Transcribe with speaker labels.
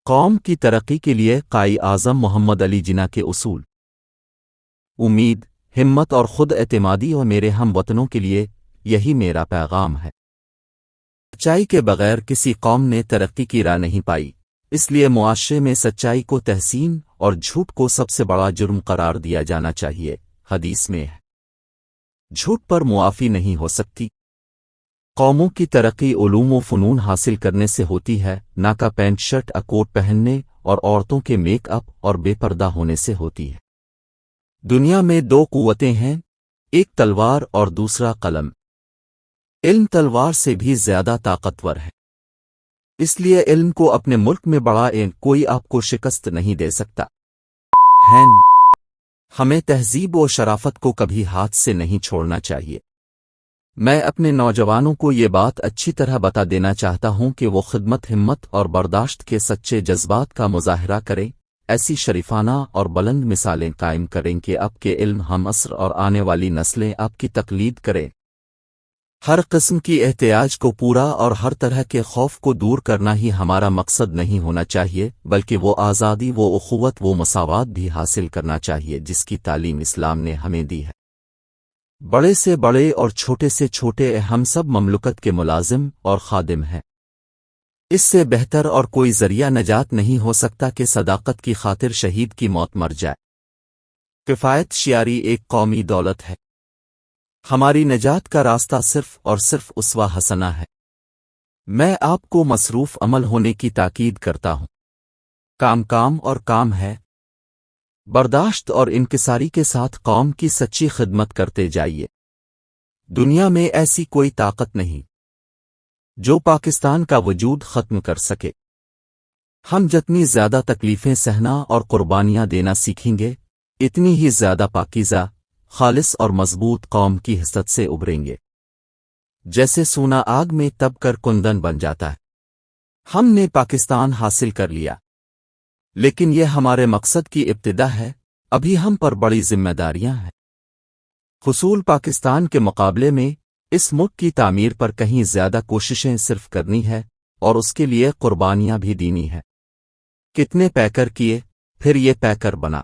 Speaker 1: قوم کی ترقی کے لیے قائد اعظم محمد علی جناح کے اصول۔ امید، ہمت اور خود اعتمادی اور میرے ہم وطنوں کے لیے یہی میرا پیغام ہے۔ سچائی کے بغیر کسی قوم نے ترقی کی راہ نہیں پائی، اس لیے معاشرے میں سچائی کو تحسین اور جھوٹ کو سب سے بڑا جرم قرار دیا جانا چاہیے۔ حدیث میں ہے، جھوٹ پر معافی نہیں ہو سکتی۔ قوموں کی ترقی علوم و فنون حاصل کرنے سے ہوتی ہے، نہ کہ پینٹ شرٹ کوٹ پہننے اور عورتوں کے میک اپ اور بے پردہ ہونے سے ہوتی ہے۔ دنیا میں دو قوتیں ہیں، ایک تلوار اور دوسرا قلم۔ علم تلوار سے بھی زیادہ طاقتور ہے، اس لیے علم کو اپنے ملک میں بڑھائیں، کوئی آپ کو شکست نہیں دے سکتا۔ ہمیں تہذیب و شرافت کو کبھی ہاتھ سے نہیں چھوڑنا چاہیے۔ میں اپنے نوجوانوں کو یہ بات اچھی طرح بتا دینا چاہتا ہوں کہ وہ خدمت، ہمت اور برداشت کے سچے جذبات کا مظاہرہ کریں، ایسی شریفانہ اور بلند مثالیں قائم کریں کہ آپ کے علم ہم عصر اور آنے والی نسلیں آپ کی تقلید کریں۔ ہر قسم کی احتیاج کو پورا اور ہر طرح کے خوف کو دور کرنا ہی ہمارا مقصد نہیں ہونا چاہیے، بلکہ وہ آزادی، وہ اخوت، وہ مساوات بھی حاصل کرنا چاہیے جس کی تعلیم اسلام نے ہمیں دی ہے۔ بڑے سے بڑے اور چھوٹے سے چھوٹے ہم سب مملکت کے ملازم اور خادم ہیں۔ اس سے بہتر اور کوئی ذریعہ نجات نہیں ہو سکتا کہ صداقت کی خاطر شہید کی موت مر جائے۔ کفایت شعاری ایک قومی دولت ہے۔ ہماری نجات کا راستہ صرف اور صرف اسوہ حسنہ ہے۔ میں آپ کو مصروف عمل ہونے کی تاکید کرتا ہوں۔ کام اور کام ہے۔ برداشت اور انکساری کے ساتھ قوم کی سچی خدمت کرتے جائیے۔ دنیا میں ایسی کوئی طاقت نہیں جو پاکستان کا وجود ختم کر سکے۔ ہم جتنی زیادہ تکلیفیں سہنا اور قربانیاں دینا سیکھیں گے، اتنی ہی زیادہ پاکیزہ، خالص اور مضبوط قوم کی حسرت سے ابھریں گے۔ جیسے سونا آگ میں تب کر کندن بن جاتا ہے۔ ہم نے پاکستان حاصل کر لیا، لیکن یہ ہمارے مقصد کی ابتدا ہے، ابھی ہم پر بڑی ذمہ داریاں ہیں۔ حصول پاکستان کے مقابلے میں اس ملک کی تعمیر پر کہیں زیادہ کوششیں صرف کرنی ہے اور اس کے لیے قربانیاں بھی دینی ہے۔ کتنے پیکر کیے، پھر یہ پیکر بنا۔